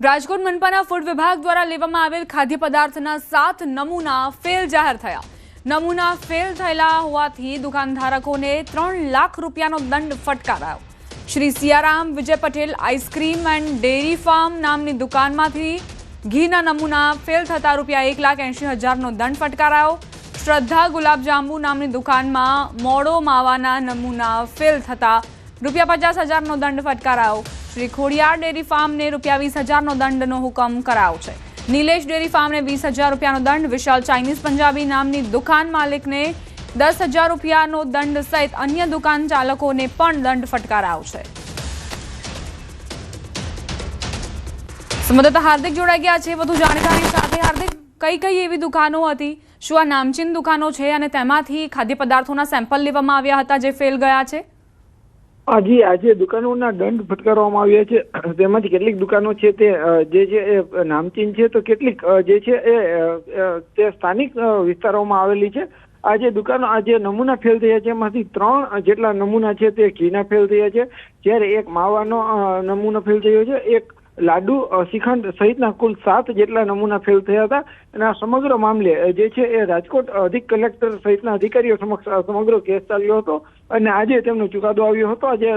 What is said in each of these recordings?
Rajkot મનપાના food વિભાગ દ્વારા લેવામાં આવેલ ખાદ્ય પદાર્થના 7 નમૂના ફેલ જાહેર થયા। નમૂના ફેલ થયેલા હોવાથી દુકાનધારકોને 3 લાખ રૂપિયાનો દંડ ફટકારાયો। Shri Siyaram Vijay Patel ice cream and dairy farm નામની દુકાનમાંથી ઘીના નમૂના ફેલ થતા ₹1,80,000નો દંડ ફટકારાયો। શ્રદ્ધા ગુલાબજાંબુ નામની દુકાનમાં મોડો માવાના નમૂના ફેલ થતા ₹50,000નો દંડ ફટકારાયો। श्री खोडियार डेरी फार्म ने ₹20,000 दंडनो हुकम करायो छे। नीलेश डेरी फार्म ने ₹20,000 दंड, विशाल चाइनीज पंजाबी नामनी दुकान मालिक ने ₹10,000 दंड सहित अन्य दुकान चालकों ने पण दंड फटकारायो छे। संवाददाता हार्दिक जोड़ाई गया छे વધુ જાણકારી સાથે। हार्दिक, કઈ એવી દુકાનો હતી, શું આ નામચીન દુકાનો છે અને તેમાંથી ખાદ્ય પદાર્થોના સેમ્પલ લેવામાં આવ્યા હતા જે ફેલ ગયા છે? જી, આજે દુકાનોના દંડ ફટકારવામાં આવ્યા છે। તેમાંથી કેટલીક દુકાનો છે તે જે છે એ નામચીન છે, તો કેટલીક જે છે એ તે સ્થાનિક વિસ્તારોમાં આવેલી છે। આ જે દુકાનો આજે નમૂના ફેલ થયા છે એમાંથી 3 જેટલા નમૂના છે તે ઘીના ફેલ થયા છે, જ્યારે એક માવાનો નમૂનો ફેલ થયો છે, એક લાડુ શ્રીખંડ સહિતના કુલ 7 જેટલા નમૂના ફેલ થયા હતા। અને આ સમગ્ર મામલે જે છે એ રાજકોટ અધિક કલેક્ટર સહિતના અધિકારીઓ સમક્ષ સમગ્ર કેસ ચાલ્યો હતો અને આજે તેમનો ચુકાદો આવ્યો હતો। આજે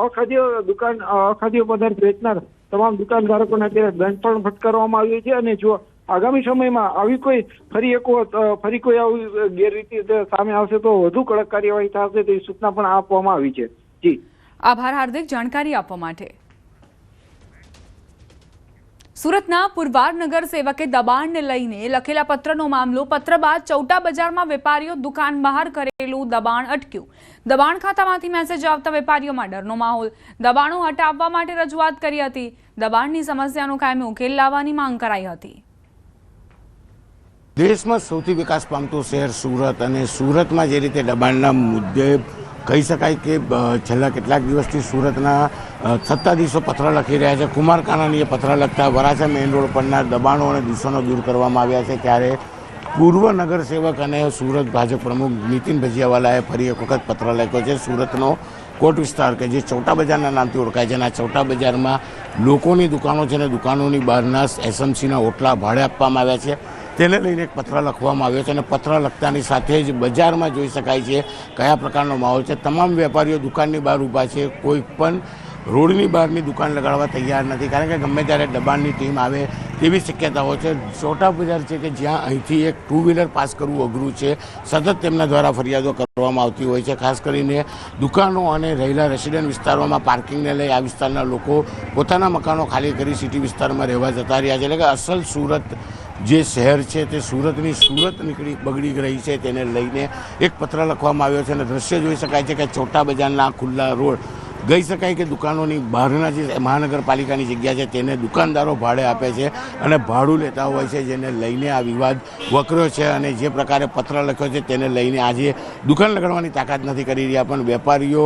અખાદ્ય પદાર્થ વેચનાર તમામ દુકાનધારકોને અત્યારે દંડ પણ ફટકારવામાં આવ્યો છે। અને જો આગામી સમયમાં આવી કોઈ ફરી કોઈ આવી ગેરરીતિ સામે આવશે તો વધુ કડક કાર્યવાહી થશે તેવી સૂચના પણ આપવામાં આવી છે। જી, આભાર હાર્દિક, જાણકારી આપવા માટે। સુરતના પુરવાર નગર સેવકે દબાણને લઈને લખેલા પત્રનો મામલો। પત્ર બાદ ચૌટા બજારમાં વેપારીઓ દુકાન બહાર કરેલું દબાણ અટક્યું। દબાણ ખાતામાંથી મેસેજ આવતા વેપારીઓમાં ડરનો માહોલ। દબાણો હટાવવા માટે રજૂઆત કરી હતી। દબાણની સમસ્યાનો કાયમી ઉકેલ લાવવાની માંગ કરાઈ હતી। દેશમાં સૌથી વિકાસ પામતું શહેર સુરત, અને સુરતમાં જે રીતે દબાણના મુદ્દે કહી શકાય કે છેલ્લા કેટલાક દિવસથી સુરતના સત્તાધીશો પત્ર લખી રહ્યા છે। કુમાર કાનાણીએ પત્ર લખતા વરાછા મેઇન રોડ પરના દબાણો અને દૂષણો દૂર કરવામાં આવ્યા છે, ત્યારે પૂર્વ નગરસેવક અને સુરત ભાજપ પ્રમુખ નીતિન ભજીયાવાલાએ ફરી એક વખત પત્ર લખ્યો છે। સુરતનો કોટ વિસ્તાર કે જે ચૌટા બજારના નામથી ઓળખાય છે, અને આ ચૌટા બજારમાં લોકોની દુકાનો છે અને દુકાનોની બહારના એસએમસીના ઓટલા ભાડે આપવામાં આવ્યા છે, તેને લઈને એક પત્ર લખવામાં આવ્યો છે। અને પત્ર લખતાની સાથે જ બજારમાં જોઈ શકાય છે કયા પ્રકારનો માહોલ છે। તમામ વેપારીઓ દુકાનની બહાર ઊભા છે, કોઈ પણ રોડની બહારની દુકાન લગાડવા તૈયાર નથી, કારણ કે ગમે ત્યારે દબાણની ટીમ આવે તેવી શક્યતાઓ છે। ચોટા બજાર છે કે જ્યાં અહીંથી એક 2 વ્હીલર પાસ કરવું અઘરું છે, સતત તેમના દ્વારા ફરિયાદો કરવામાં આવતી હોય છે। ખાસ કરીને દુકાનો અને રહેલા રેસિડેન્ટ વિસ્તારોમાં પાર્કિંગને લઈ આ વિસ્તારના લોકો પોતાના મકાનો ખાલી કરી સિટી વિસ્તારમાં રહેવા જતા રહ્યા છે। એટલે કે અસલ સુરત જે શહેર છે તે સુરતની સુરત બગડી રહી છે, તેને લઈને એક પત્ર લખવામાં આવ્યો છે। અને દ્રશ્ય જોઈ શકાય છે કે ચોટા બજારના ખુલ્લા રોડ કહી શકાય કે દુકાનોની બહારના જે મહાનગરપાલિકાની જગ્યા છે તેને દુકાનદારો ભાડે આપે છે અને ભાડું લેતા હોય છે, જેને લઈને આ વિવાદ વકર્યો છે। અને જે પ્રકારે પત્ર લખ્યો છે તેને લઈને આજે દુકાન લગાડવાની તાકાત નથી કરી રહ્યા, પણ વેપારીઓ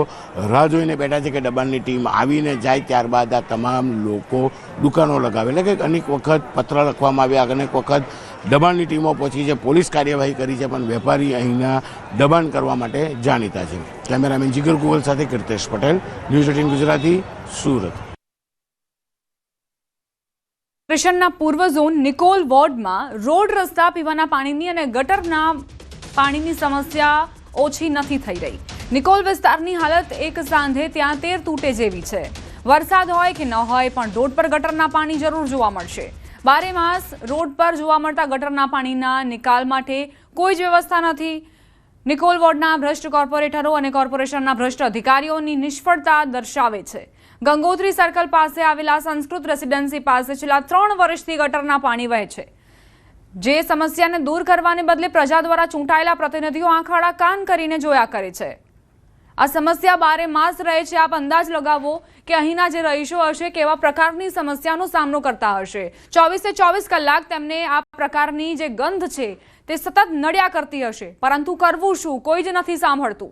રાહ જોઈને બેઠા છે કે દબાણની ટીમ આવીને જાય ત્યારબાદ આ તમામ લોકો દુકાનો લગાવે। એટલે કે અનેક વખત પત્ર લખવામાં આવ્યા, અનેક વખત દબાણની ટીમો પહોંચી છે, પોલીસ કાર્યવાહી કરી છે, પણ વેપારી અહીંના દબાણ કરવા માટે જાણીતા છે। કેમેરામેન જીગર ગુગલ સાથે કીર્તેશ પટેલ, ન્યૂઝ 18 ગુજરાતી, સુરત। કોર્પોરેશનના પૂર્વ ઝોન નિકોલ વોર્ડમાં રોડ, રસ્તા, પીવાના પાણીની અને ગટરના પાણીની સમસ્યા ઓછી નથી થઈ રહી। નિકોલ વિસ્તારની હાલત એક સાંધે ત્યાં 13 તૂટે જેવી છે। વરસાદ હોય કે ન હોય પણ રોડ પર ગટરના પાણી જરૂર જોવા મળશે। 12 માસ રોડ પર જોવા મળતા ગટરના પાણીના નિકાલ માટે કોઈ જ વ્યવસ્થા નથી। નિકોલ વોર્ડના ભ્રષ્ટ કોર્પોરેટરો અને કોર્પોરેશનના ભ્રષ્ટ અધિકારીઓની નિષ્ફળતા દર્શાવે છે। ગંગોત્રી સર્કલ પાસે આવેલા સંસ્કૃત રેસિડેન્સી પાસે છેલ્લા 3 વર્ષથી ગટરના પાણી વહે છે, જે સમસ્યાને દૂર કરવાને બદલે પ્રજા દ્વારા ચૂંટાયેલા પ્રતિનિધિઓ આંખ આડા કાન કરીને જોયા કરે છે। આ સમસ્યા 12 માસ રહે છે। આપ અંદાજ લગાવો કે અહીંના જે રહીશો હશે કેવા પ્રકારની સમસ્યાનો સામનો કરતા હશે। 24 કલાક તેમને આ પ્રકારની જે ગંધ છે તે સતત નડ્યા કરતી હશે, પરંતુ કરવું શું, કોઈ જ નથી સાંભળતું।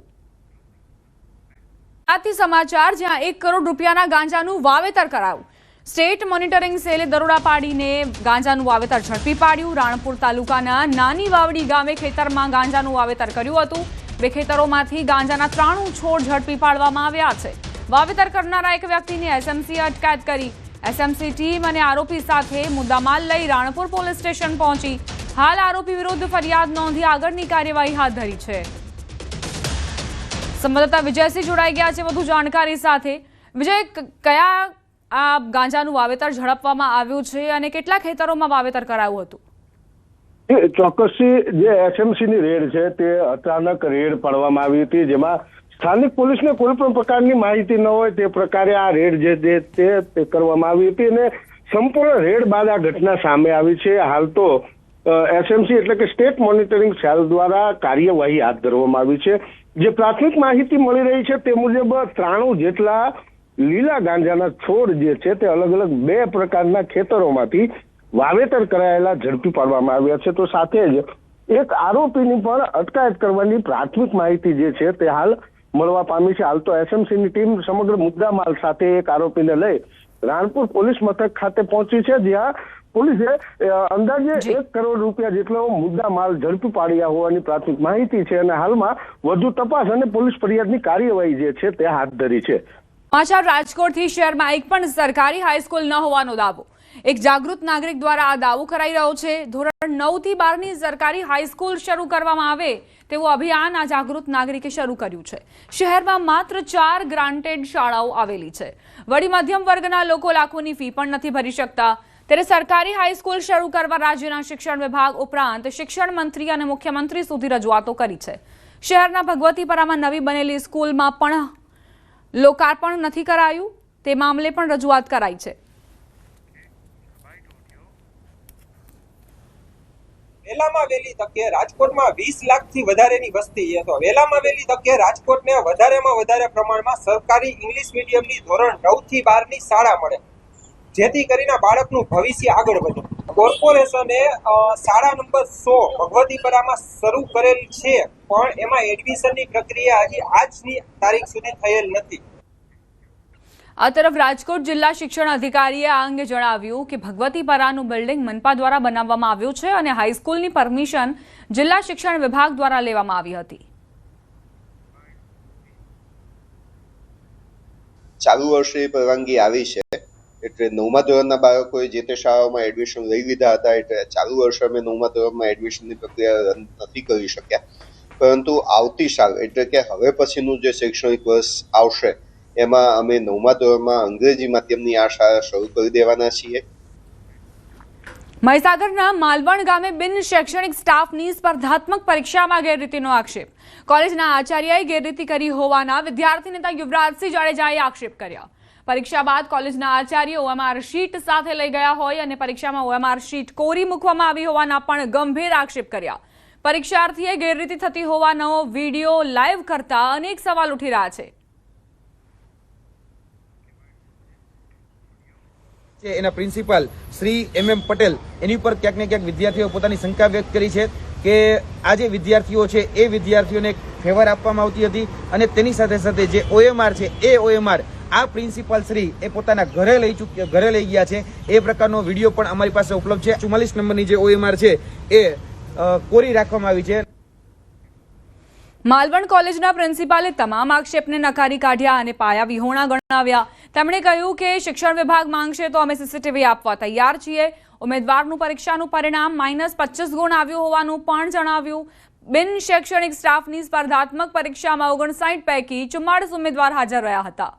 આથી સમાચાર, જ્યાં 1 કરોડ રૂપિયાના ગાંજાનું વાવેતર કરાયું। સ્ટેટ મોનિટરિંગ સેલે દરોડા પાડીને ગાંજાનું વાવેતર ઝડપી પાડ્યું। રાણપુર તાલુકાના નાની વાવડી ગામે ખેતરમાં ગાંજાનું વાવેતર કર્યું હતું। 2 ખેતરોમાંથી ગાંજાના 93 છોડ ઝડપી પાડવામાં આવ્યા છે। વાવેતર કરનારા એક વ્યક્તિની એસએમસીએ અટકાયત કરી। એસએમસી ટીમ અને આરોપી સાથે મુદ્દામાલ લઈ રાણપુર પોલીસ સ્ટેશન પહોંચી હાલ આરોપી વિરુદ્ધ ફરિયાદ નોંધી આગળની કાર્યવાહી હાથ ધરી છે। સંવાદદાતા વિજયસિંહ જોડાઈ ગયા છે વધુ જાણકારી સાથે। વિજય, કયા આ ગાંજાનું વાવેતર ઝડપવામાં આવ્યું છે અને કેટલા ખેતરોમાં વાવેતર કરાયું હતું? ચોક્કસથી જે એસએમસી ની રેડ છે તે અચાનક રેડ પાડવામાં આવી હતી, જેમાં સ્થાનિક પોલીસને કોઈ પણ પ્રકારની માહિતી ન હોય તે પ્રકારે આ રેડ જે તે કરવામાં આવી હતી અને સંપૂર્ણ રેડ બાદ આ ઘટના સામે આવી છે। હાલ તો એસએમસી એટલે કે સ્ટેટ મોનિટરિંગ સેલ દ્વારા કાર્યવાહી હાથ ધરવામાં આવી છે। જે પ્રાથમિક માહિતી મળી રહી છે તે મુજબ 93 જેટલા લીલા ગાંજાના છોડ જે છે તે અલગ અલગ 2 પ્રકારના ખેતરોમાંથી વાવેતર કરાયેલા ઝડપી પાડવામાં આવ્યા છે। તો સાથે જ એક આરોપીની પણ અટકાયત કરવાની પ્રાથમિક માહિતી જે છે તે હાલ મળવા પામી છે। હાલ તો એસએમસીની ટીમ સમગ્ર મુદ્દામાલ સાથે એક આરોપીને લઈ રાણપુર પોલીસ મથક ખાતે પહોંચી છે, જ્યાં પોલીસે અંદાજે 1 કરોડ રૂપિયા જેટલો મુદ્દામાલ ઝડપી પાડ્યા હોવાની પ્રાથમિક માહિતી છે અને હાલમાં વધુ તપાસ અને પોલીસ ફરિયાદની કાર્યવાહી જે છે તે હાથ ધરી છે। સમાચાર રાજકોટથી। શહેરમાં એક પણ સરકારી હાઈસ્કૂલ ન હોવાનો દાવો એક જાગૃત નાગરિક દ્વારા આ દાવો કરાઈ રહ્યો છે। ધોરણ 9 થી 12ની સરકારી હાઈસ્કૂલ શરૂ કરવામાં આવે તેવું અભિયાન આ જાગૃત નાગરિકે શરૂ કર્યું છે। શહેરમાં માત્ર 4 ગ્રાન્ટેડ શાળાઓ આવેલી છે। વળી મધ્યમ વર્ગના લોકો લાખોની ફી પણ નથી ભરી શકતા, ત્યારે સરકારી હાઈસ્કૂલ શરૂ કરવા રાજ્યના શિક્ષણ વિભાગ ઉપરાંત શિક્ષણ મંત્રી અને મુખ્યમંત્રી સુધી રજૂઆતો કરી છે। શહેરના ભગવતીપરામાં નવી બનેલી સ્કૂલમાં પણ લોકાર્પણ નથી કરાયું, તે મામલે પણ રજૂઆત કરાઈ છે। વેલામાં વહેલી તકે રાજકોટમાં 20 લાખથી વધારેની વસ્તી છે, તો વેલામાં વહેલી તકે રાજકોટને વધારેમાં વધારે પ્રમાણમાં સરકારી ઇંગ્લિશ મીડિયમની ધોરણ 9 થી 12ની શાળા મળે, જેથી કરીને બાળકનું ભવિષ્ય આગળ વધે। કોર્પોરેશને શાળા નંબર 100 ભગવતીપરામાં શરૂ કરેલ છે, પણ એમાં એડમિશનની પ્રક્રિયા હજી આજની તારીખ સુધી થયેલ નથી। આ તરફ રાજકોટ જિલ્લા શિક્ષણ અધિકારીએ આ અંગે જણાવ્યું કે ભગવતીપરાનું બિલ્ડિંગ મનપા દ્વારા બનાવવામાં આવ્યું છે અને હાઈસ્કૂલની પરમિશન જિલ્લા શિક્ષણ વિભાગ દ્વારા લેવામાં આવી હતી। ચાલુ વર્ષે પરવાનગી આવી છે, એટલે 9મા ધોરણના બાળકોએ જે તે શાળાઓમાં એડમિશન લઈ લીધા હતા, એટલે ચાલુ વર્ષે અમે 9મા ધોરણમાં એડમિશનની પ્રક્રિયા નથી કરી શક્યા, પરંતુ આવતી સાલ એટલે કે હવે પછીનું જે શૈક્ષણિક વર્ષ આવશે એમાં અમે 9મા ધોરણમાં અંગ્રેજી માધ્યમની આ શાળા શરૂ કરી દેવાના છીએ। મહીસાગરના માલવણ ગામે બિન શૈક્ષણિક સ્ટાફની સ્પર્ધાત્મક પરીક્ષામાં ગેરરીતિનો આક્ષેપ। કોલેજના આચાર્યએ ગેરરીતિ કરી હોવાના વિદ્યાર્થી નેતા યુવરાજસિંહ જાડેજાએ આક્ષેપ કર્યા। પરીક્ષા બાદ કોલેજના આચાર્ય OMR શીટ સાથે લઈ ગયા હોય અને પરીક્ષામાં OMR શીટ કોરી મૂકવામાં આવી હોવાના પણ ગંભીર આક્ષેપ કર્યા। પરીક્ષાર્થીએ ગેરરીતિ થતી હોવાનો વિડીયો લાઈવ કરતા અનેક સવાલ ઉઠી રહ્યા છે। એના પ્રિન્સિપાલ શ્રી MM પટેલ એની પર ક્યાંક ને ક્યાંક વિદ્યાર્થીઓ પોતાની શંકા વ્યક્ત કરી છે કે આ જે વિદ્યાર્થીઓ છે એ વિદ્યાર્થીઓને ફેવર આપવામાં આવતી હતી અને તેની સાથે સાથે જે OMR છે એ OMR આ પ્રિન્સિપાલ શ્રી એ પોતાના ઘરે લઈ ગયા છે। એ પ્રકારનો વિડીયો પણ અમારી પાસે ઉપલબ્ધ છે। 44 નંબરની જે OMR છે એ કોરી રાખવામાં આવી છે। માલવણ કોલેજના પ્રિન્સિપાલે તમામ આક્ષેપને નકારી કાઢ્યા અને પાયા વિહોણા ગણાવ્યા। તેમણે કહ્યું કે શિક્ષણ વિભાગ માંગશે તો અમે CCTV આપવા તૈયાર છીએ। ઉમેદવારનું પરીક્ષાનું પરિણામ -25 ગુણ આવ્યું હોવાનું પણ જણાવ્યું। બિન શૈક્ષણિક સ્ટાફની સ્પર્ધાત્મક પરીક્ષામાં 59 પૈકી 44 ઉમેદવાર હાજર રહ્યા હતા।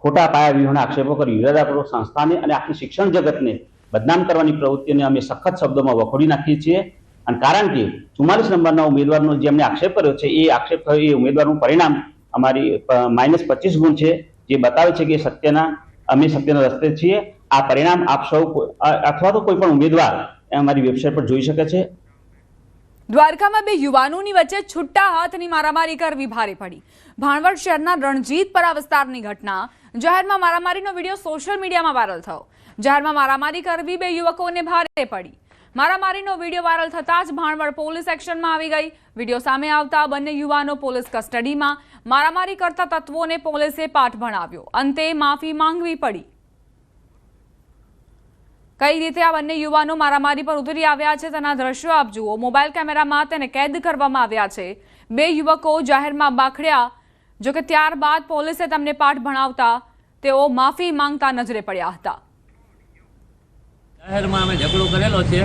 ખોટા પાયા વિહોણા આક્ષેપો કરી ઇરાદાપૂર્વક સંસ્થાને અને આખી શિક્ષણ જગતને બદનામ કરવાની પ્રવૃત્તિને અમે સખત શબ્દોમાં વખોડી નાખીએ છીએ। અને કારણ કે 44 નંબરના ઉમેદવારનો જેમણે આક્ષેપ કર્યો છે એ આક્ષેપ થયો એ ઉમેદવારનું પરિણામ અમારી -25 ગુણ છે, જે બતાવે છે કે અમે સત્યના રસ્તે છીએ। આ પરિણામ આપ સૌ અથવા તો કોઈ પણ ઉમેદવાર અમારી વેબસાઇટ પર જોઈ શકે છે। દ્વારકામાં 2 યુવાનોની વચ્ચે છૂટા હાથની મારામારી કરવી ભારે પડી। ભાણવડ શહેરના રણજીતપરા વિસ્તારની ઘટના। જાહેરમાં મારામારીનો વિડીયો સોશિયલ મીડિયામાં વાયરલ થયો। જાહેરમાં મારામારી કરવી 2 યુવકોને ભારે પડી। મારામારીનો વિડીયો વાયરલ થતાં જ ભાણવડ પોલીસ એક્શનમાં આવી ગઈ। વિડીયો સામે આવતા બંને યુવાનો પોલીસ કસ્ટડીમાં। મારામારી કરતા તત્વોને પોલીસે પાઠ ભણાવ્યો। અંતે માફી માંગવી પડી। કઈ રીતે આ બંને યુવાનો મારામારી પર ઉતરી આવ્યા છે તેના દ્રશ્યો આપ જુઓ। મોબાઈલ કેમેરામાં તેને કેદ કરવામાં આવ્યા છે। બે યુવકો જાહેરમાં બાખડ્યા, જોકે ત્યારબાદ પોલીસે તેમને પાઠ ભણાવતા તેઓ માફી માંગતા નજરે પડ્યા હતા. જાહેરમાં અમે ઝઘડો કરેલો છે,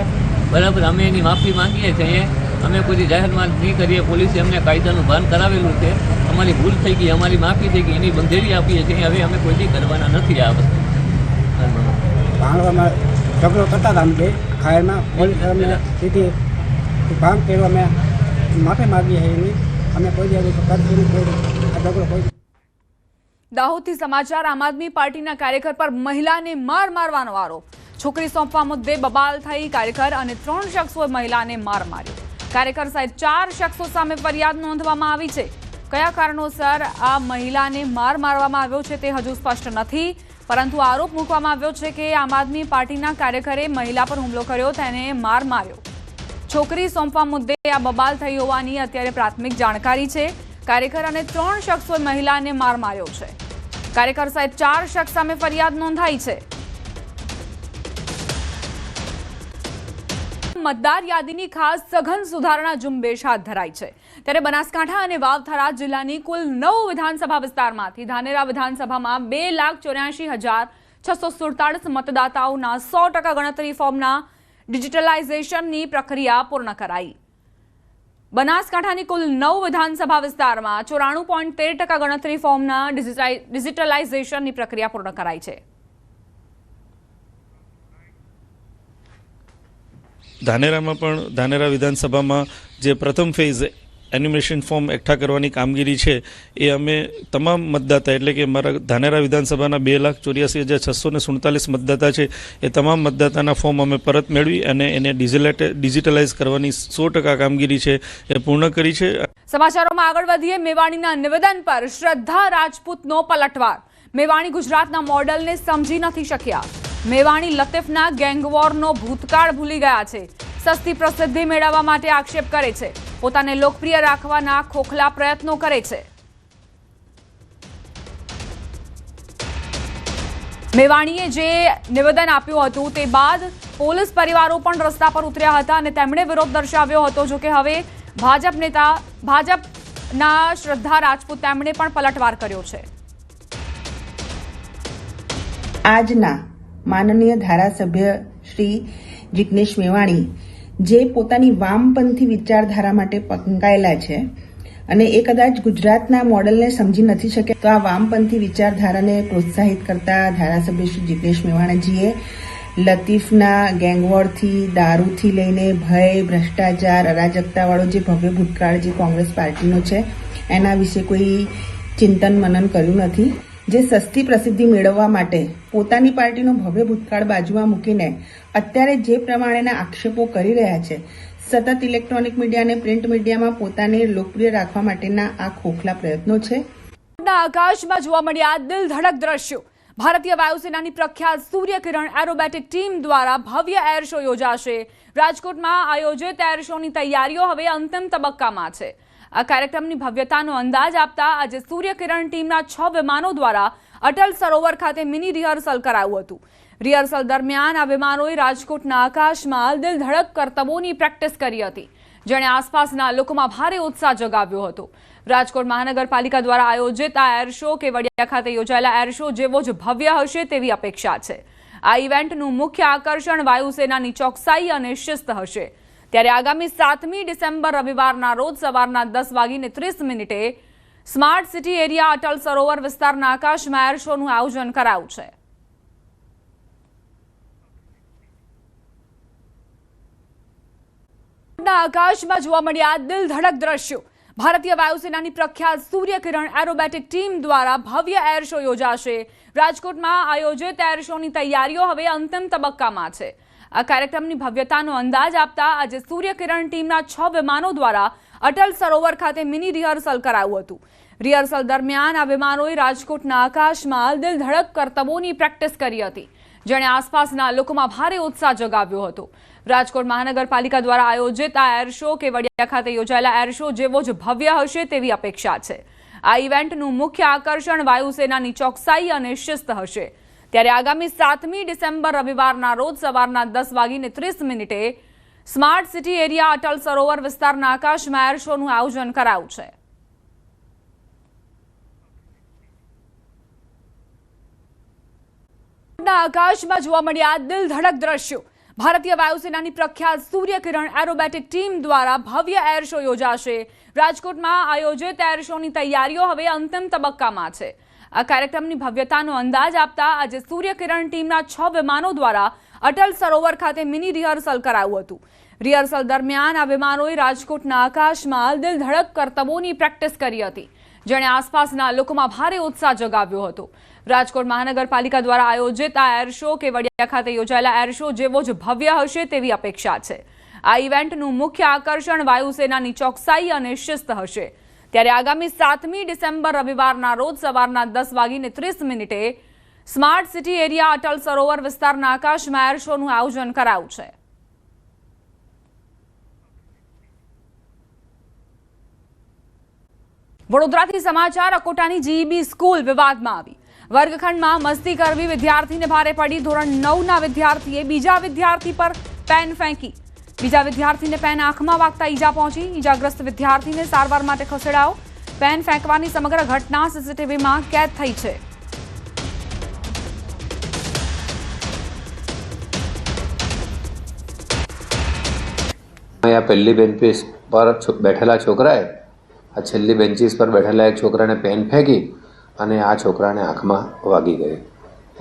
બરાબર, અમે એની માફી માંગીએ છીએ. અમે કોઈ જાહેરમાં નહીં કરીએ. પોલીસે અમને કાયદાનું ભાન કરાવેલું છે. અમારી ભૂલ થઈ ગઈ, અમારી માફી થઈ ગઈ, એની બંધેરી આપીએ છીએ. હવે અમે કોઈ કરવાના નથી આ વસ્તુ. ભાંગવામાં ઝઘડો કરતા હતા અમે ખાયમાં પોલીસ અમને સીધી ભાંગ કર્યો. અમે માફી માગીએ એની. અમે કોઈ દિવસ કરશું નહીં. આ ઝઘડો કોઈ. દાહોદથી સમાચાર. આમ આદમી પાર્ટીના કાર્યકર પર મહિલાને માર મારવાનો આરોપ. છોકરી સોંપવા મુદ્દે બબાલ થઈ કાર્યકર અને 3 શખ્સોએ મહિલાને માર માર્યો. કાર્યકર સહિત 4 શખ્સો સામે ફરિયાદ નોંધવામાં આવી છે. કયા કારણોસર આ મહિલાને માર મારવામાં આવ્યો છે તે હજુ સ્પષ્ટ નથી, પરંતુ આરોપ મૂકવામાં આવ્યો છે કે આમ આદમી પાર્ટીના કાર્યકરે મહિલા પર હુમલો કર્યો, તેને માર માર્યો. છોકરી સોંપવા મુદ્દે આ બબાલ થઈ હોવાની અત્યારે પ્રાથમિક જાણકારી છે. કાર્યકર અને 3 શખ્સોએ મહિલાને માર માર્યો છે. કાર્યકર સહિત 4 શખ્સ સામે ફરિયાદ નોંધાઈ છે. મતદાર યાદીની ખાસ સઘન સુધારણા ઝુંબેશ હાથ ધરાઈ છે. ત્યારે બનાસકાંઠા અને વાવથરા જિલ્લાની કુલ 9 વિધાનસભા વિસ્તારમાંથી ધાનેરા વિધાનસભામાં 2,84,647 મતદાતાઓના 100% ગણતરી ફોર્મના ડિજિટલાઇઝેશનની પ્રક્રિયા પૂર્ણ કરાઈ. બનાસકાંઠાની કુલ 9 વિધાનસભા વિસ્તારમાં 94.13% ગણતરી ફોર્મના ડિજિટલાઇઝેશનની પ્રક્રિયા પૂર્ણ કરાઈ છે. ધાનેરામાં પણ ધાનેરા વિધાનસભામાં જે પ્રથમ ફેઝ એન્યુમરેશન ફોર્મ એકઠા કરવાની કામગીરી છે એ અમે તમામ મતદાતા, એટલે કે મારા ધાનેરા વિધાનસભાના 2,84,647 મતદાતા છે એ તમામ મતદાતાના ફોર્મ અમે પરત મેળવી અને એને ડિજિટલાઇઝ કરવાની 100% કામગીરી છે એ પૂર્ણ કરી છે. સમાચારોમાં આગળ વધીએ. મેવાણીના નિવેદન પર શ્રદ્ધા રાજપૂતનો પલટવાર. મેવાણી ગુજરાતના મોડલને સમજી નથી શક્યા. મેવાણી લતીફના ગેંગવોરનો ભૂતકાળ ભૂલી ગયા છે. સસ્તી પ્રસિદ્ધિ મેળવવા માટે આક્ષેપ કરે છે. પોતાને લોકપ્રિય રાખવાના ખોખલા પ્રયત્નો કરે છે. મેવાણીએ જે નિવેદન આપ્યું હતું તે બાદ પોલીસ પરિવારો પણ રસ્તા પર ઉતર્યા હતા અને તેમણે વિરોધ દર્શાવ્યો હતો. જોકે હવે ભાજપના શ્રદ્ધા રાજપૂત તેમણે પણ પલટવાર કર્યો છે. આજના માનનીય ધારાસભ્ય શ્રી જિગ્નેશ મેવાણી જે પોતાની વામપંથી વિચારધારા માટે પંકાયેલા છે અને એ કદાચ ગુજરાતના મોડલને સમજી નથી શક્યા, તો આ વામપંથી વિચારધારાને પ્રોત્સાહિત કરતા ધારાસભ્ય શ્રી જિગ્નેશ મેવાણીજીએ લતીફના ગેંગવોરથી, દારૂથી લઈને ભય, ભ્રષ્ટાચાર, અરાજકતાવાળો જે ભવ્ય ભૂતકાળ જે કોંગ્રેસ પાર્ટીનો છે એના વિશે કોઈ ચિંતન મનન કર્યું નથી. જે સસ્તી પ્રસિદ્ધિ મેળવવા માટે પોતાની પાર્ટીનો ભવ્ય ભૂતકાળ બાજુમાં મૂકીને અત્યારે જે પ્રમાણેના આક્ષેપો કરી રહ્યા છે, સતત ઇલેક્ટ્રોનિક મીડિયા અને પ્રિન્ટ મીડિયામાં પોતાને લોકપ્રિય રાખવા માટેના આ ખોખલા પ્રયત્નો છે. આકાશમાં જોવા મળ્યા દિલ ધડક દ્રશ્યો. ભારતીય વાયુસેનાની પ્રખ્યાત સૂર્યકિરણ એરોબેટિક ટીમ દ્વારા ભવ્ય એર શો યોજાશે. રાજકોટમાં આયોજિત એર શોની તૈયારીઓ હવે અંતિમ તબક્કામાં છે. આ કાર્યક્રમની ભવ્યતાનો અંદાજ આપતા આજે સૂર્યકિરણ ટીમના 6 વિમાનો દ્વારા અટલ સરોવર ખાતે મિની રિહર્સલ કરાયું હતું. રિહર્સલ દરમિયાન આ વિમાનોએ રાજકોટના આકાશમાં દિલ ધડક કરતબોની પ્રેક્ટિસ કરી હતી, જેણે આસપાસના લોકોમાં ભારે ઉત્સાહ જગાવ્યો હતો. રાજકોટ મહાનગરપાલિકા દ્વારા આયોજિત આ એર શો કેવડિયા ખાતે યોજાયેલા એર શો જેવો જ ભવ્ય હશે તેવી અપેક્ષા છે. આ ઇવેન્ટનું મુખ્ય આકર્ષણ વાયુસેનાની ચોકસાઈ અને શિસ્ત હશે. ત્યારે આગામી 7મી ડિસેમ્બર રવિવારના રોજ સવારના 10:30 smart city area Atal Sarovar વિસ્તારના આકાશમાં એર શોનું આયોજન કરાયું છે. આકાશમાં જોવા મળ્યા દિલ ધડક દ્રશ્યો. ભારતીય વાયુસેનાની પ્રખ્યાત સૂર્યકિરણ એરોબેટિક ટીમ દ્વારા ભવ્ય એર શો યોજાશે. રાજકોટમાં આયોજિત એર શોની તૈયારીઓ હવે અંતિમ તબક્કામાં છે. આ કાર્યક્રમની ભવ્યતાનો અંદાજ આપતા આજે સૂર્યકિરણ ટીમના 6 વિમાનો દ્વારા અટલ સરોવર ખાતે મિની રિહર્સલ કરાયું હતું. રિહર્સલ દરમિયાન આ વિમાનોએ રાજકોટના આકાશમાં દિલ ધડક કરતબોની પ્રેક્ટિસ કરી હતી, જેણે આસપાસના લોકોમાં ભારે ઉત્સાહ જગાવ્યો હતો. રાજકોટ મહાનગરપાલિકા દ્વારા આયોજિત આ એર શો કેવડિયા ખાતે યોજાયેલા એર શો જેવો જ ભવ્ય હશે તેવી અપેક્ષા છે. આ ઇવેન્ટનું મુખ્ય આકર્ષણ વાયુસેનાની ચોકસાઈ અને શિસ્ત હશે. ત્યારે આગામી 7મી ડિસેમ્બર રવિવારના રોજ સવારના 10:30 smart city area Atal Sarovar વિસ્તારના આકાશમાં એર શોનું આયોજન કરાયું છે. આકાશમાં જોવા મળ્યા દિલ ધડક દ્રશ્યો. ભારતીય વાયુસેનાની પ્રખ્યાત સૂર્યકિરણ એરોબેટિક ટીમ દ્વારા ભવ્ય એર શો યોજાશે. રાજકોટમાં આયોજિત એર શોની તૈયારીઓ હવે અંતિમ તબક્કામાં છે. આ કાર્યક્રમની ભવ્યતાનો અંદાજ આપતા આજે સૂર્યકિરણ ટીમના 6 વિમાનો દ્વારા અટલ સરોવર ખાતે મિની રિહર્સલ કરાયું હતું. રિહર્સલ દરમિયાન આ વિમાનોએ રાજકોટના આકાશમાં દિલ ધડક કરતબોની પ્રેક્ટિસ કરી હતી, જેણે આસપાસના લોકોમાં ભારે ઉત્સાહ જગાવ્યો હતો. રાજકોટ મહાનગરપાલિકા દ્વારા આયોજિત આ એર શો કેવડિયા ખાતે યોજાયેલા એર શો જેવો જ ભવ્ય હશે તેવી અપેક્ષા છે. આ ઇવેન્ટનું મુખ્ય આકર્ષણ વાયુસેનાની ચોકસાઈ અને શિસ્ત હશે. ત્યારે આગામી 7મી ડિસેમ્બર રવિવારના રોજ સવારના 10:30 smart city area Atal Sarovar વિસ્તારના આકાશમાં એર શોનું આયોજન કરાયું છે. વડોદરાથી સમાચાર. અકોટાની જીઈબી સ્કૂલ વિવાદમાં આવી. વર્ગખંડમાં મસ્તી કરવી વિદ્યાર્થીને ભારે પડી. ધોરણ 9ના વિદ્યાર્થીએ બીજા વિદ્યાર્થી પર પેન ફેંકી. બીજા વિદ્યાર્થીને પેન આંખમાં વાગતા ઈજા પહોંચી. ઈજાગ્રસ્ત વિદ્યાર્થીને સારવાર માટે ખસેડાયો. પેન ફેંકવાની સમગ્ર ઘટના સીસીટીવીમાં કેદ થઈ છે. અહીંયા પહેલી બેન્ચીસ પર બેઠેલા છોકરાએ આ છેલ્લી બેન્ચીસ પર બેઠેલા એક છોકરાને પેન ફેંકી અને આ છોકરાને આંખમાં વાગી ગઈ.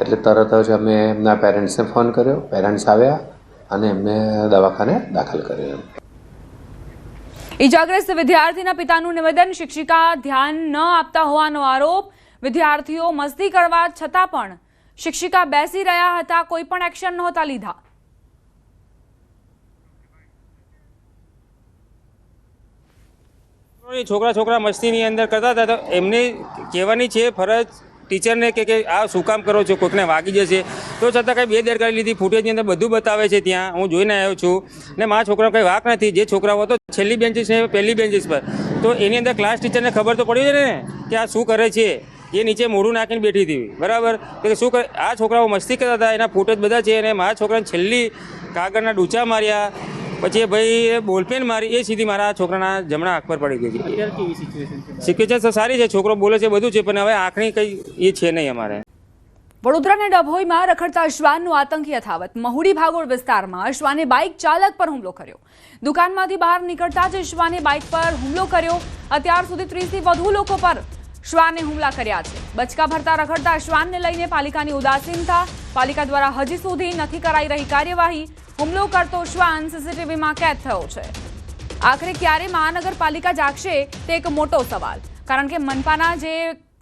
એટલે તરત જ અમે એમના પેરેન્ટ્સને ફોન કર્યો. પેરેન્ટ્સ આવ્યા અને એમને દવાખાને દાખલ કર્યો. ઈજાગ્રસ્ત વિદ્યાર્થીના પિતાનું નિવેદન. શિક્ષિકા ધ્યાન ન આપતા હોવાનો આરોપ. વિદ્યાર્થીઓ મસ્તી કરવા છતાં પણ શિક્ષિકા બેસી રહ્યા હતા, કોઈ પણ એક્શન નહોતા લીધા. છોકરા મસ્તીની અંદર કરતા હતા તો એમને કહેવાની છે ફરજ ટીચરને કે આ શું કામ કરો છો, કોઈકને વાગી જશે. તો છતાં કંઈ બેદરકારી લીધી. ફૂટેજની અંદર બધું બતાવે છે. ત્યાં હું જોઈને આવ્યો છું ને મારા છોકરાનો કંઈ વાંક નથી. જે છોકરાઓ હતો છેલ્લી બેન્ચીસ ને પહેલી બેન્ચીસ પર, તો એની અંદર ક્લાસ ટીચરને ખબર તો પડી છે ને કે આ શું કરે છે. એ નીચે મોઢું નાખીને બેઠી હતી, બરાબર. કે શું કરે આ છોકરાઓ મસ્તી કરતા હતા, એના ફૂટેજ બધા છે. અને મારા છોકરાને છેલ્લી કાગળના ડૂચા માર્યા, પછી એ ભાઈ બોલપેન મારી, એ સીધી મારા છોકરાના જમણા આંખ પર પડી ગઈ છે. સિચ્યુએશન તો સારી છે, છોકરો બોલે છે બધું છે, પણ હવે આંખની કંઈ એ છે નહીં અમારે. વડોદરાના ડભોઈમાં રખડતા શ્વાનનો આતંક યથાવત. મહુડી ભાગોળ વિસ્તારમાં શ્વાને બાઇક ચાલક પર હુમલો કર્યો. દુકાનમાંથી બહાર નીકળતા જ શ્વાને બાઇક પર હુમલો કર્યો. અત્યાર સુધી 30થી વધુ લોકો પર શ્વાને હુમલા કર્યા છે. બચકા ભરતા રખડતા શ્વાનને લઈને પાલિકાની ઉદાસીનતા. પાલિકા દ્વારા હજી સુધી નથી કરાઈ રહી કાર્યવાહી. હુમલો કરતો શ્વાન સીસીટીવીમાં કેદ થયો છે. આખરે ક્યારે મહાનગરપાલિકા જાગશે તે એક મોટો સવાલ. કારણ કે મનપાના જે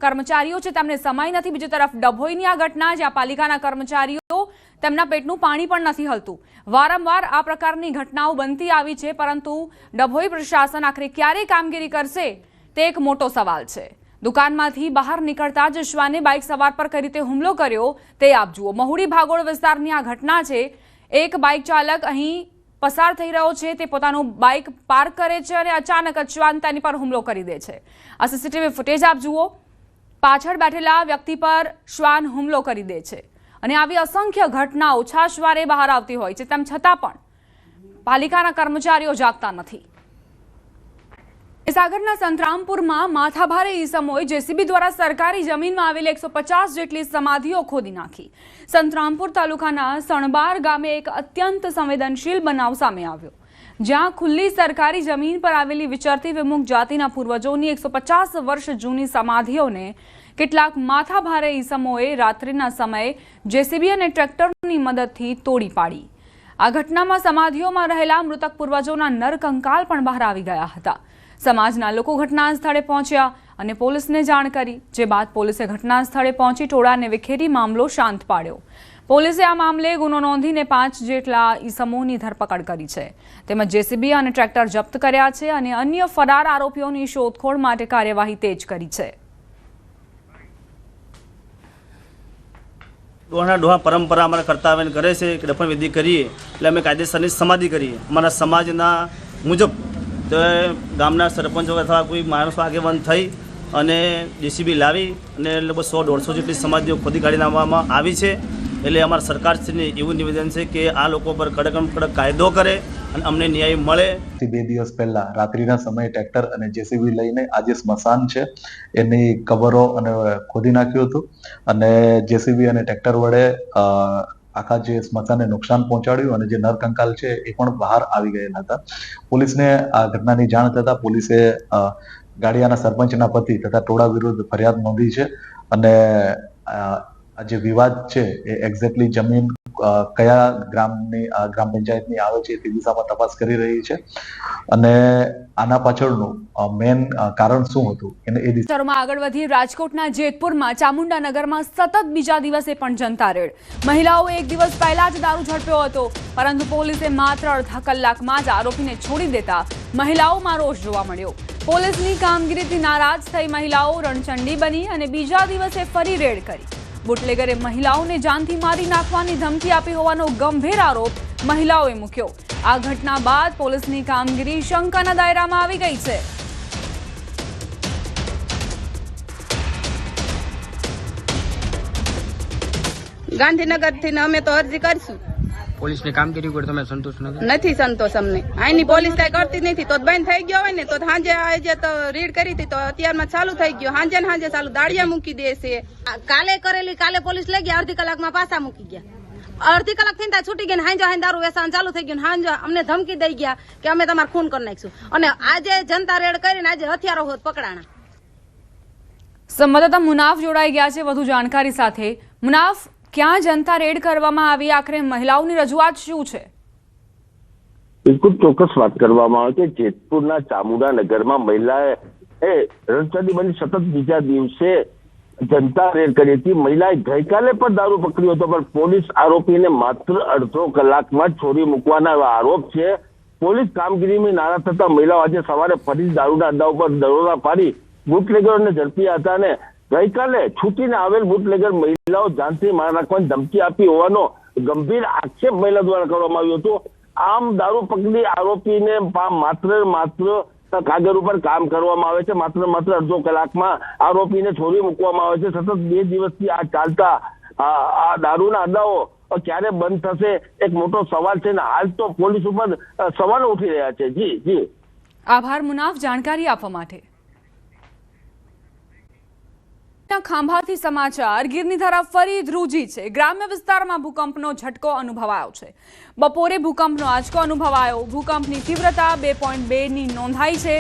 કર્મચારીઓ છે તેમને સમય નથી. બીજી તરફ ડભોઈની આ ઘટના, જ્યાં પાલિકાના કર્મચારીઓ તેમના પેટનું પાણી પણ નથી હલતું. વારંવાર આ પ્રકારની ઘટનાઓ બનતી આવી છે, પરંતુ ડભોઈ પ્રશાસન આખરે ક્યારે કામગીરી કરશે તે એક મોટો સવાલ છે. દુકાનમાંથી બહાર નીકળતા જ શ્વાને બાઇક સવાર પર કઈ રીતે હુમલો કર્યો તે આપ જુઓ. મહુડી ભાગોળ વિસ્તારની આ ઘટના છે. એક બાઇક ચાલક અહીં પસાર થઈ રહ્યો છે, તે પોતાનું બાઇક પાર્ક કરે છે અને અચાનક જ શ્વાન તેની પર હુમલો કરી દે છે. આ સીસીટીવી ફૂટેજ આપ જુઓ. પાછળ બેઠેલા વ્યક્તિ પર શ્વાન હુમલો કરી દે છે. અને આવી અસંખ્ય ઘટનાઓ છાશવારે બહાર આવતી હોય છે, તેમ છતાં પણ પાલિકાના કર્મચારીઓ જાગતા નથી. મહીસાગરના સંતરામપુરમાં માથાભારે ઈસમોએ જેસીબી દ્વારા સરકારી જમીનમાં આવેલી 150 જેટલી સમાધિઓ ખોદી નાખી. સંતરામપુર તાલુકાના સણબાર ગામે એક અત્યંત સંવેદનશીલ બનાવ સામે આવ્યો, જ્યાં ખુલ્લી સરકારી જમીન પર આવેલી વિચરતી વિમુખ જાતિના પૂર્વજોની 150 વર્ષ જૂની સમાધિઓને કેટલાક માથાભારે ઈસમોએ રાત્રિના સમયે જેસીબી અને ટ્રેક્ટરની મદદથી તોડી પાડી. આ ઘટનામાં સમાધિઓમાં રહેલા મૃતક પૂર્વજોના નરકંકાલ પણ બહાર આવી ગયા હતા. સમાજના લોકો ઘટના સ્થળે પહોંચ્યા અને પોલીસને જાણ કરી, જે બાદ પોલીસે ઘટના સ્થળે પહોંચી ટોળાને વિખેરી મામલો શાંત પાડ્યો. પોલીસે આ મામલે ગુનો નોંધીને 5 જેટલા ઈસમોની ધરપકડ કરી છે. તેમજ જેસીબી અને ટ્રેક્ટર જપ્ત કર્યા છે અને અન્ય ફરાર આરોપીઓની શોધખોળ માટે કાર્યવાહી તેજ કરી છે. ડોહા પરંપરા અમારા કરતા આવીને કરે છે કે દફન વિધિ કરીએ એટલે અમે કાયદેસરની સમાધિ કરીએ. અમારા સમાજના મુજબ તો ગામના સરપંચો અથવા કોઈ માણસો આગેવાન થઈ અને જેસીબી લાવી અને લગભગ 100-150 જેટલી સમાધિઓ ખોદી કાઢી નાખવામાં આવી છે. એટલે અમારા સરકારશ્રીને એવું નિવેદન છે કે આ લોકો પર કડકમાં કડક કાયદો કરે અને અમને ન્યાય મળે. 2 દિવસ પહેલા રાત્રિના સમયે ટ્રેક્ટર અને જેસીબી લઈને આજે સ્મશાન છે એની કબરો અને ખોદી નાખ્યું હતું અને જેસીબી અને ટ્રેક્ટર વડે આખા જે સ્મશાનને નુકસાન પહોંચાડ્યું અને જે નરકંકાલ છે એ પણ બહાર આવી ગયેલા હતા. પોલીસને આ ઘટનાની જાણ થતા પોલીસે ગાડિયાના સરપંચના પતિ તથા ટોળા વિરુદ્ધ ફરિયાદ નોંધી છે અને આ જે વિવાદ છે એ એક્ઝેક્ટલી જમીન કયા ગ્રામ પંચાયતની આવે છે તે દિશામાં તપાસ કરી રહી છે અને આના પાછળનું મેન કારણ શું હતું એને એ દિશામાં આગળ વધી રાજકોટના જેતપુરમાં ચામુંડાનગરમાં સતત બીજા દિવસે પણ જનતા રેડ. મહિલાઓએ એક દિવસ પહેલા જ દારૂ ઝડપ્યો હતો, પરંતુ પોલીસે માત્ર અડધા કલાકમાં જ આરોપીને છોડી દેતા મહિલાઓમાં રોષ જોવા મળ્યો. પોલીસની કામગીરીથી નારાજ થઈ મહિલાઓ રણચંડી બની અને બીજા દિવસે ફરી રેડ કરી. બુટલેગરે મહિલાઓને જાનથી મારી નાખવાની ધમકી આપી હોવાનો ગંભીર આરોપ મહિલાઓએ મૂક્યો. આ ઘટના બાદ પોલીસની કામગીરી શંકાના દાયરામાં આવી ગઈ છે. ગાંધીનગરથી અમે તો અરજી કરીશું. પોલીસની કામગીરી ઉપર તમે સંતોષ નથી સંતોષ અમને. આની પોલીસ કઈ કરતી નથી તો બંધ થઈ ગયો હોય ને તો સાંજે આજે તો રીડ કરી હતી તો અત્યારમાં ચાલુ થઈ ગયો. સાંજે ચાલુ દાડિયા મૂકી દે છે. કાલે પોલીસ લઈ ગયા, અડધી કલાકમાં પાછા મૂકી ગયા. અડધી કલાક થી ત્યાં છૂટી ગયા. હાંજો દારૂ વેચાણ ચાલુ થઈ ગયું. હાંજો અમને ધમકી દઈ ગયા કે અમે તમારે ખૂન કરી નાખીશું અને આજે જનતા રેડ કરીને આજે હથિયારો હોત પકડાણા. સંવાદદાતા મુનાફ જોડાઈ ગયા છે વધુ જાણકારી સાથે. મુનાફ, ક્યાં જનતા રેડ કરવામાં આવી? આખરે મહિલાઓની રજૂઆત શું છે? બિલકુલ ચોક્કસ વાત કરવામાં આવે છે. જેતપુરના ચામુંડાનગરમાં મહિલાએ રણચંડી બની સતત બીજા દિવસે જનતા રેડ કરી હતી. મહિલાએ ગઈકાલે પણ દારૂ પકડ્યો હતો, પણ પોલીસ આરોપીને માત્ર અડધો કલાકમાં છોડી મૂકવાના આરોપ છે. પોલીસ કામગીરીમાં નારાજ થતા મહિલાઓ આજે સવારે ફરી દારૂના અડ્ડા ઉપર દરોડા પાડી બુટલેગરોને ઝડપ્યા હતા અને ગઈકાલે છૂટીને આવેલ બુટલેગર મહિલાઓ જાનથી માર નાખવાની ધમકી આપી હોવાનો ગંભીર આક્ષેપ મહિલા દ્વારા કરવામાં આવ્યો હતો. આમ દારૂ પકડી આરોપીને માત્ર કાગળ ઉપર કામ કરવામાં આવે છે. માત્ર અડધો કલાકમાં આરોપીને છોડી મૂકવામાં આવે છે. સતત 2 દિવસથી આ ચાલતા આ દારૂના અડ્ડાઓ ક્યારે બંધ થશે એક મોટો સવાલ છે ને હાલ તો પોલીસ ઉપર સવાલો ઉઠી રહ્યા છે. જી આભાર મુનાફ જાણકારી આપવા માટે. ખાંભાથી સમાચાર. ગીરની ધારા ફરી ધ્રુજી છે. ગ્રામ્ય વિસ્તારમાં ભૂકંપનો ઝટકો અનુભવાયો છે. બપોરે ભૂકંપનો આંચકો અનુભવાયો. ભૂકંપની તીવ્રતા 2.2ની નોંધાઈ છે.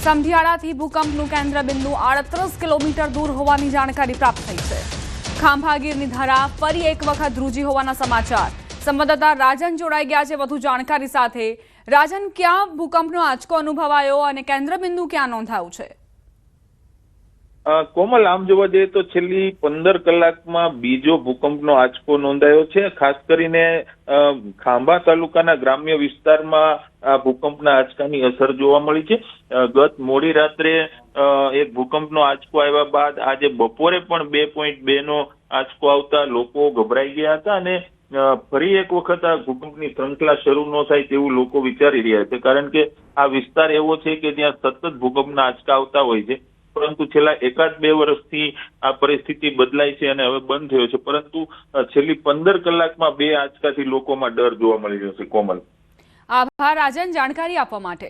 સમઢિયાળાથી ભૂકંપનું કેન્દ્ર બિંદુ 38 કિલોમીટર દૂર હોવાની જાણકારી પ્રાપ્ત થઈ છે. ખાંભા ગીરની ધારા ફરી એક વખત ધ્રુજી હોવાના સમાચાર. સંવાદદાતા રાજન જોડાઈ ગયા છે વધુ જાણકારી સાથે. રાજન, ક્યાં ભૂકંપનો આંચકો અનુભવાયો અને કેન્દ્ર બિંદુ ક્યાં નોંધાયું છે? કોમલ, આમ જોવા જઈએ તો છેલ્લી 15 કલાકમાં બીજો ભૂકંપનો આંચકો નોંધાયો છે. ખાસ કરીને ખાંભા તાલુકાના ગ્રામ્ય વિસ્તારમાં આ ભૂકંપના આંચકાની અસર જોવા મળી છે. ગત મોડી રાત્રે એક ભૂકંપનો આંચકો આવ્યા બાદ આજે બપોરે પણ 2.2નો આંચકો આવતા લોકો ગભરાઈ ગયા હતા અને ફરી એક વખત આ ભૂકંપની શ્રૃંખલા શરૂ ન થાય તેવું લોકો વિચારી રહ્યા છે. કારણ કે આ વિસ્તાર એવો છે કે ત્યાં સતત ભૂકંપના આંચકા આવતા હોય છે, પરંતુ છેલ્લા 1-2 વર્ષથી આ પરિસ્થિતિ બદલાઈ છે અને હવે બંધ થયો છે. પરંતુ છેલ્લી 15 કલાકમાં 2 આંચકાથી લોકોમાં ડર જોવા મળી રહ્યો છે. કોમલ, આભાર રાજન જાણકારી આપવા માટે.